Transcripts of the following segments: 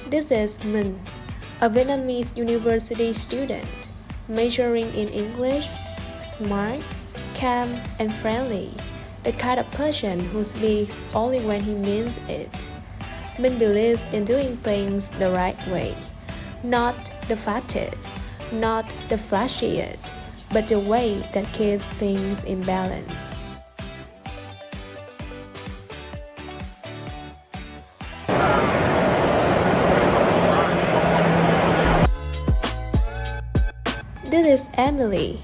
This is Minh, a Vietnamese university student, majoring in English, smart, calm, and friendly, the kind of person who speaks only when he means it. Minh believes in doing things the right way, not the fastest, not the flashiest, but the way that keeps things in balance. This is Emily,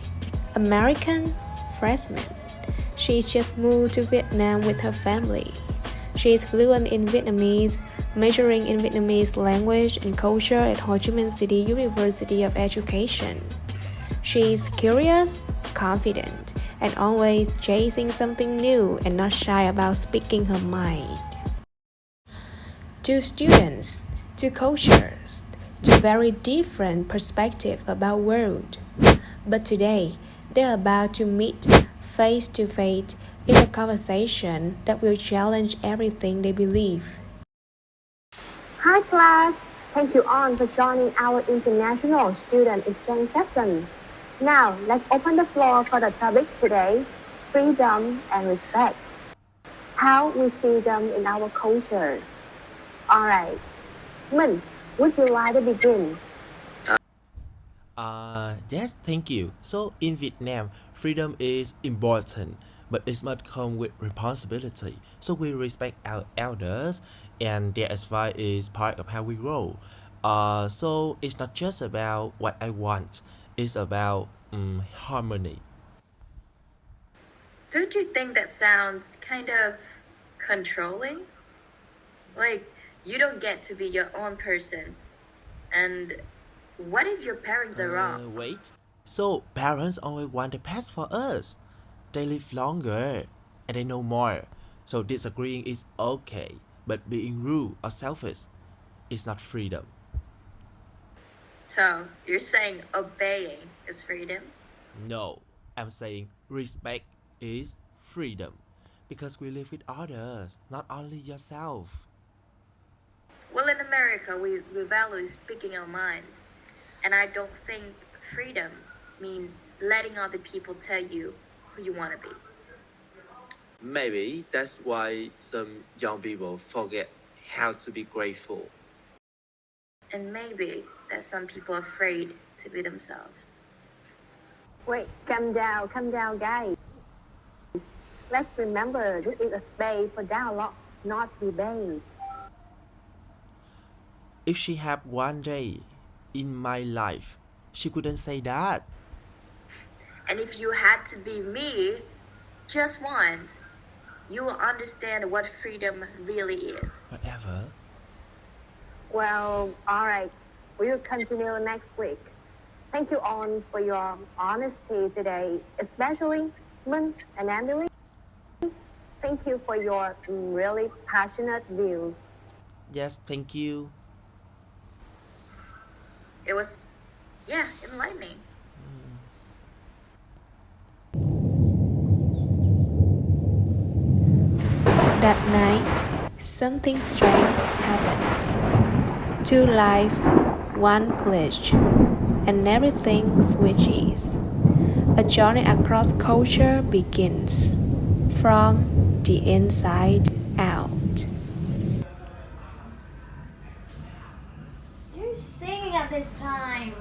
American freshman. She's just moved to Vietnam with her family. She is fluent in Vietnamese, majoring in Vietnamese language and culture at Ho Chi Minh City University of Education. She is curious, confident, and always chasing something new and not shy about speaking her mind. Two students, two cultures, two very different perspectives about world. But today, they're about to meet face to face in a conversation that will challenge everything they believe. Hi class, thank you all for joining our International Student Exchange session. Now, let's open the floor for the topic today, freedom and respect. How we see them in our culture. Alright, Minh, would you like to begin? Yes, thank you. So in Vietnam, freedom is important, but it must come with responsibility. So we respect our elders, and their advice is part of how we grow. So it's not just about what I want; it's about harmony. Don't you think that sounds kind of controlling? Like, you don't get to be your own person. And what if your parents are wrong? Wait. So parents always want the best for us. They live longer and they know more. So disagreeing is okay, but being rude or selfish is not freedom. So, you're saying obeying is freedom? No, I'm saying respect is freedom. Because we live with others, not only yourself. Well, in America, we value speaking our minds. And I don't think freedom means letting other people tell you who you want to be. Maybe that's why some young people forget how to be grateful. And maybe that some people are afraid to be themselves. Wait, calm down guys. Let's remember this is a space for dialogue, not debate. If she had one day in my life, she couldn't say that. And if you had to be me, just once, you will understand what freedom really is. Whatever. Well, alright, we will continue next week. Thank you all for your honesty today, especially Minh and Emily. Thank you for your really passionate views. Yes, thank you. It was, enlightening. That night, something strange happens. Two lives, one glitch, and everything switches. A journey across culture begins, from the inside out. You're singing at this time.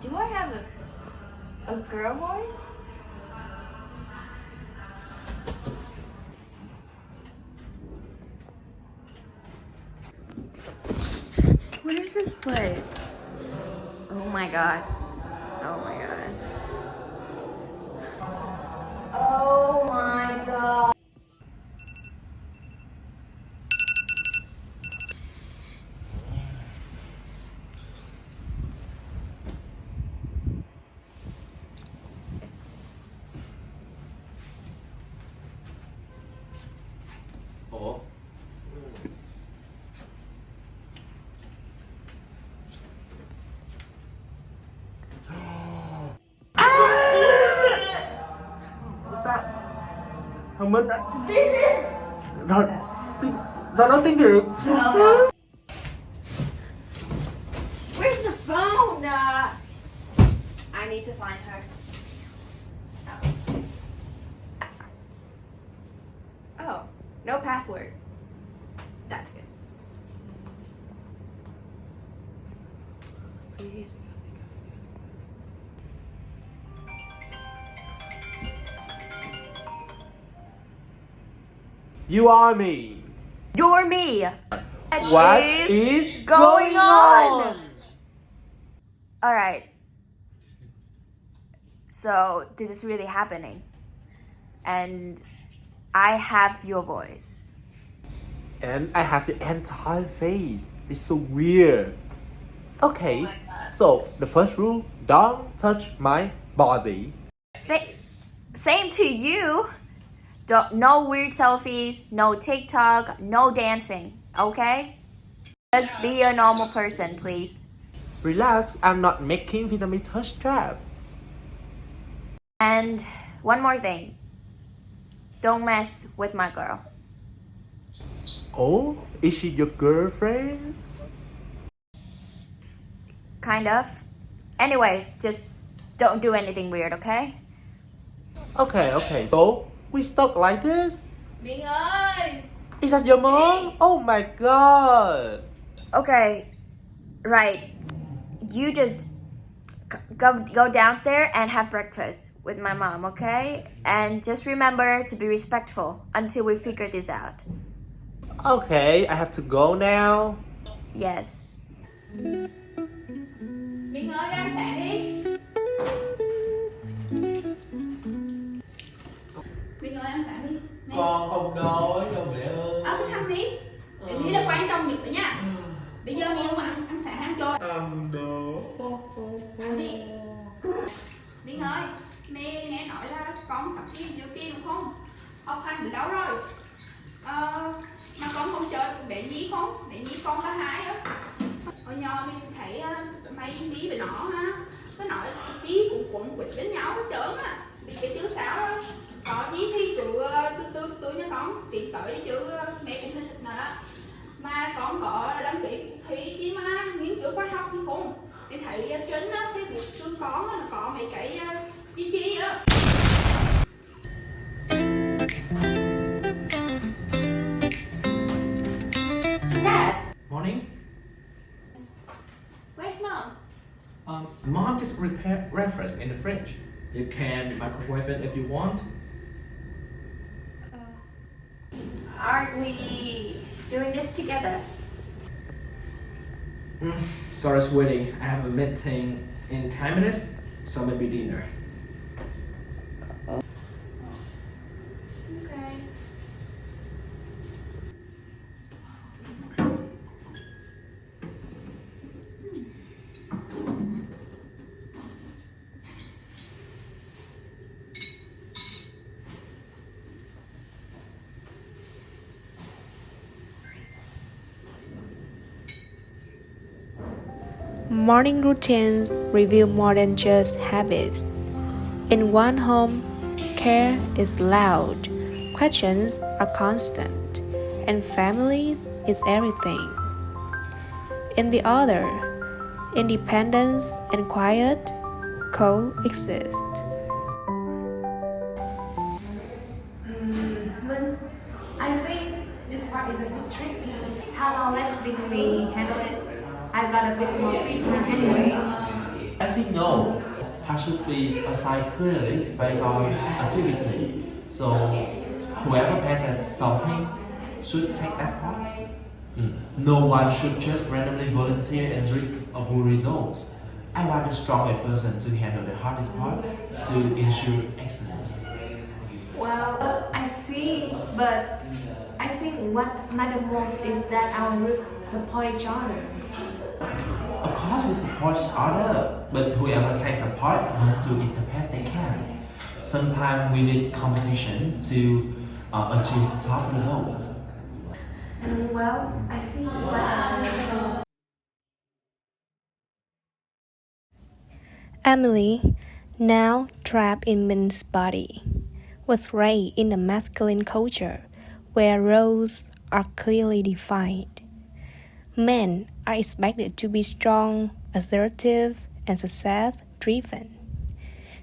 Do I have a girl voice? What is this place? Oh my god. Oh my god. Oh my god. Ủa? Thằng Minh This is nó tiếng Việt. Where's the phone? I need to find her. Oh, no password. That's good. Please. You are me. You're me. What is going on? All right. So this is really happening. And I have your voice. And I have the entire face. It's so weird. Okay, so the first rule, don't touch my body. Same to you. No weird selfies, no TikTok, no dancing, okay? Just be a normal person, please. Relax, I'm not making Vietnamese touch trap. And one more thing. Don't mess with my girl. Oh, is she your girlfriend? Kind of. Anyways, just don't do anything weird, okay? Okay. So, we stuck like this? Minh ơi! Is that your mom? Oh my god. Okay, right. You just go downstairs and have breakfast with my mom, okay? And just remember to be respectful until we figure this out. Okay, I have to go now. Yes. Minh ơi, ra ăn sáng đi. Minh ơi, ăn sáng đi. Nè. Con không đói đâu mẹ ơi. Cứ thăn đi. Để nghĩ là quan trọng nhất đấy nha. Bây giờ mình mà ăn sáng ăn cho. Ăn đồ. Ăn đi. Minh ơi, mẹ nghe nói là con sắp đi chưa kia đúng không? Học hành từ đâu rồi? Mà con không chơi cùng bé Nhi không? Bé Nhi con là hai á. Hồi nhỏ mình thấy mày đi với nó ha. Nó nói chí cũng quấn quýt với nhau hết trơn á. Vì cái chứ sao đó. Có gì thì cứ từ nha con tiến tới đi chứ mẹ cũng thích nó đó. Mà con có đăng ký thi chi mà nghiên cứu khoa học thì không. Thì thấy trên Facebook trên con nó có mấy cái chi á. Dad, Morning. Where's mom? Mom just prepared breakfast in the fridge. You can microwave it if you want. aren't we doing this together? Sorry, sweetie. I have a meeting in 10 minutes, so maybe dinner. Okay. Morning routines reveal more than just habits. In one home, care is loud, questions are constant, and families is everything. In the other, independence and quiet coexist. Minh, I think this part is a bit tricky. How about letting me handle it? I've got a bit more free time anyway. I think no. Task should be assigned clearly based on activity. So whoever passes something should take that spot. No one should just randomly volunteer and read a poor results. I want the strongest person to handle the hardest part to ensure excellence. Well, I see, but I think what matters most is that our group support each other. Of course, we support each other, but whoever takes a part must do it the best they can. Sometimes we need competition to achieve top results. Well, I see, but Emily, now trapped in Min's body, was raised in a masculine culture where roles are clearly defined. Men are expected to be strong, assertive, and success driven.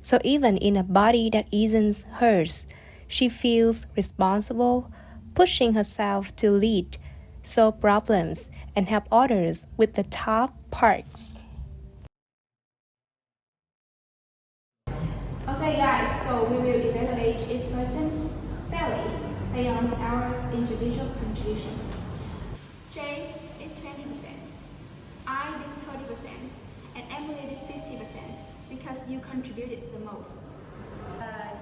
So even in a body that isn't hers, she feels responsible, pushing herself to lead, solve problems, and help others with the tough parts. Okay, guys, so we will evaluate each person's fairly beyond our individual contribution. Jay did 20%, I did 30%, and Emily did 50% because you contributed the most.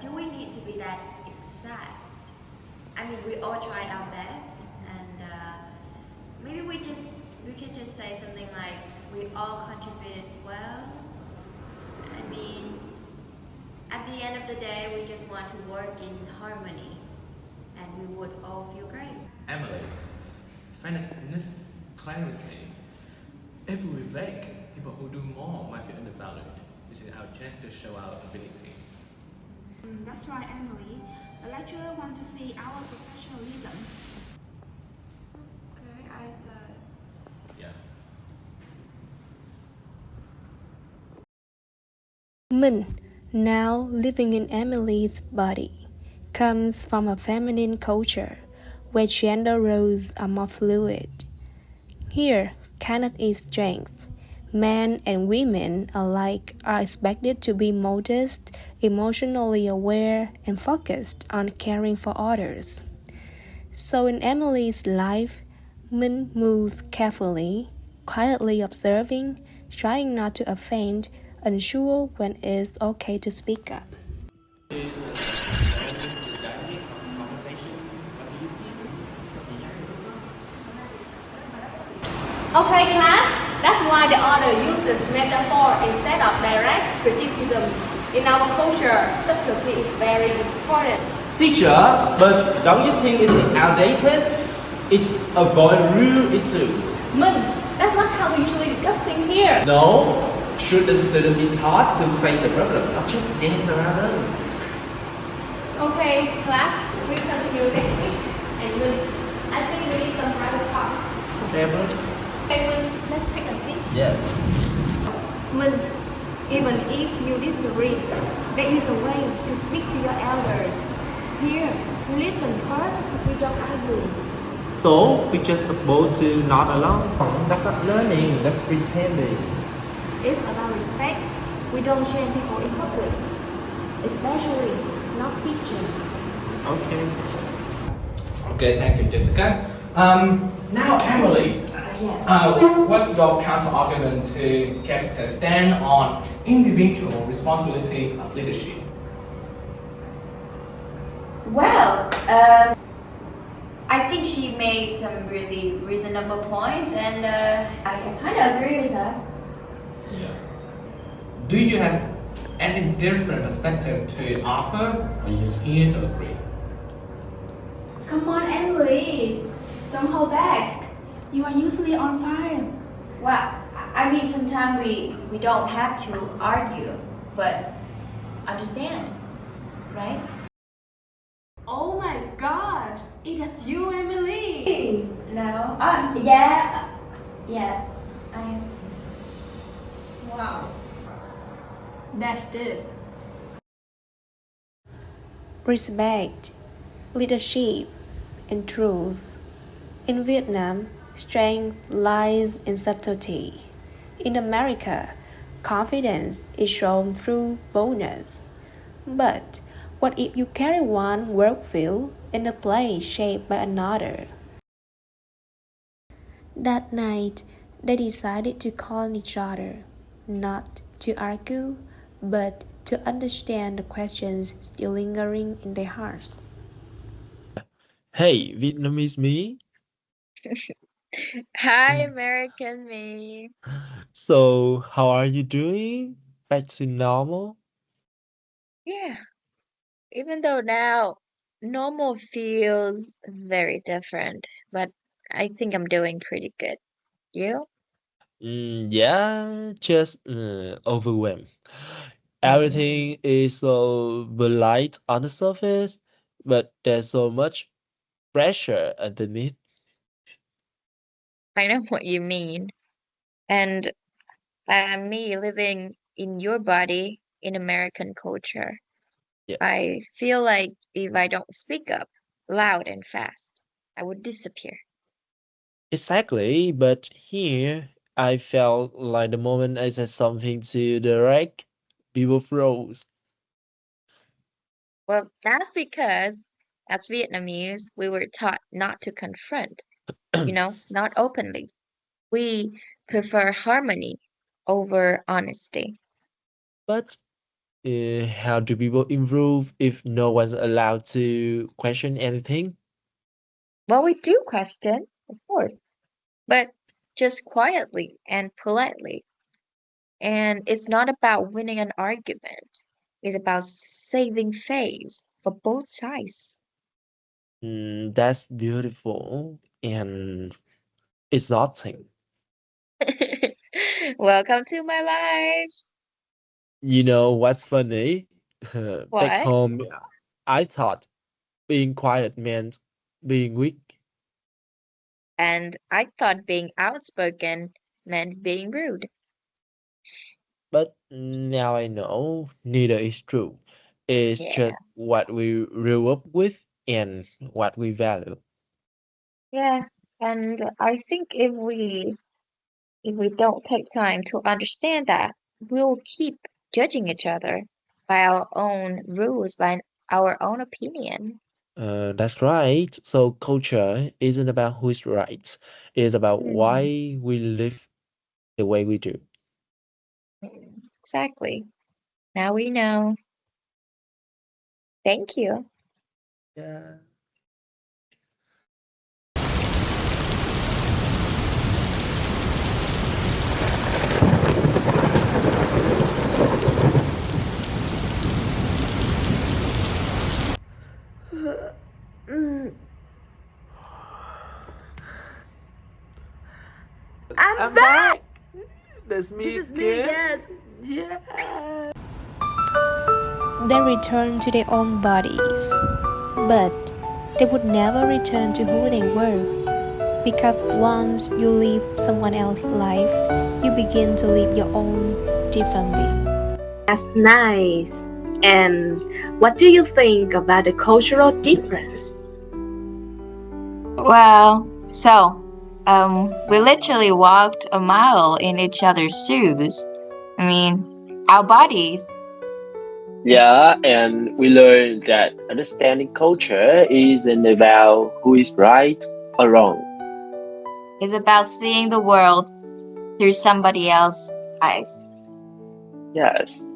Do we need to be that exact? I mean, we all tried our best, and maybe we could just say something like we all contributed well. I mean, at the end of the day, we just want to work in harmony, and we would all feel great. Emily, fairness and clarity. Every week, people who do more might feel undervalued. This is our chance to show our abilities. That's right, Emily. The lecturer wants to see our professionalism. Okay, I thought. Yeah. Minh, now living in Emily's body, comes from a feminine culture where gender roles are more fluid. Here, cannot is strength. Men and women alike are expected to be modest, emotionally aware, and focused on caring for others. So in Emily's life, Minh moves carefully, quietly observing, trying not to offend, unsure when it's okay to speak up. Okay, class, that's why the author uses metaphor instead of direct criticism. In our culture, subtlety is very important. Teacher, but don't you think it's outdated? It's a very real issue. Minh, that's not how we usually discuss things here. No, shouldn't students be taught to face the problem, not just dance around them? Okay, class, we'll continue next week. And Minh, I think we need some private talk. Never. Okay, Minh, let's take a seat. Yes. Minh, even if you disagree, there is a way to speak to your elders. Here, we listen first, we don't argue. So, we just supposed to nod along? That's not learning, that's pretending. It's about respect. We don't shame people in public, especially not teachers. Okay. Okay, thank you, Jessica. Now, Emily, what's your counter argument to Jessica's stand on individual responsibility of leadership? Well, I think she made some really reasonable points, and I kind of agree with her. Yeah. Do you have any different perspective to offer, or you just here to agree? Come on, Emily. Don't hold back. You are usually on fire. Well, I mean, sometimes we don't have to argue, but understand, right? Oh my gosh, it is you, Emily. No. Yeah, I am. Wow. That's deep. Respect, leadership, and truth. In Vietnam, strength lies in subtlety. In America, confidence is shown through boldness. But what if you carry one worldview in a place shaped by another? That night, they decided to call each other, not to argue, but to understand the questions still lingering in their hearts. Hey, Vietnamese me. Hi, American me. So, how are you doing? Back to normal? Yeah, even though now normal feels very different, but I think I'm doing pretty good. You? Yeah, just overwhelmed. Mm. Everything is so light on the surface, but there's so much pressure underneath. I know what you mean. And me living in your body in American culture, Yeah, I feel like if I don't speak up loud and fast, I would disappear. exactly. But here, I felt like the moment I said something to the right, people froze. Well, that's because as Vietnamese, we were taught not to confront, not openly. We prefer harmony over honesty. But how do people improve if no one's allowed to question anything? Well, we do question, of course, but just quietly and politely. And it's not about winning an argument. It's about saving face for both sides. That's beautiful and exhausting. Welcome to my life. You know what's funny? Back What? home, I thought being quiet meant being weak, And I thought being outspoken meant being rude. but now I know neither is true. It's Yeah. just what we grew up with and what we value. Yeah. And I think if we don't take time to understand that, we'll keep judging each other by our own rules, by our own opinion. That's right. So culture isn't about who's right. It's about Hmm. why we live the way we do. Exactly. Now we know. Thank you. Yeah. I'm I'm back. back. That's me This is me, again. yes. Yeah. They return to their own bodies, but they would never return to who they were. Because once you live someone else's life, you begin to live your own differently. That's nice. And what do you think about the cultural difference? Well, we literally walked a mile in each other's shoes. I mean, our bodies Yeah, and we learned that understanding culture isn't about who is right or wrong. is about seeing the world through somebody else's eyes. Yes,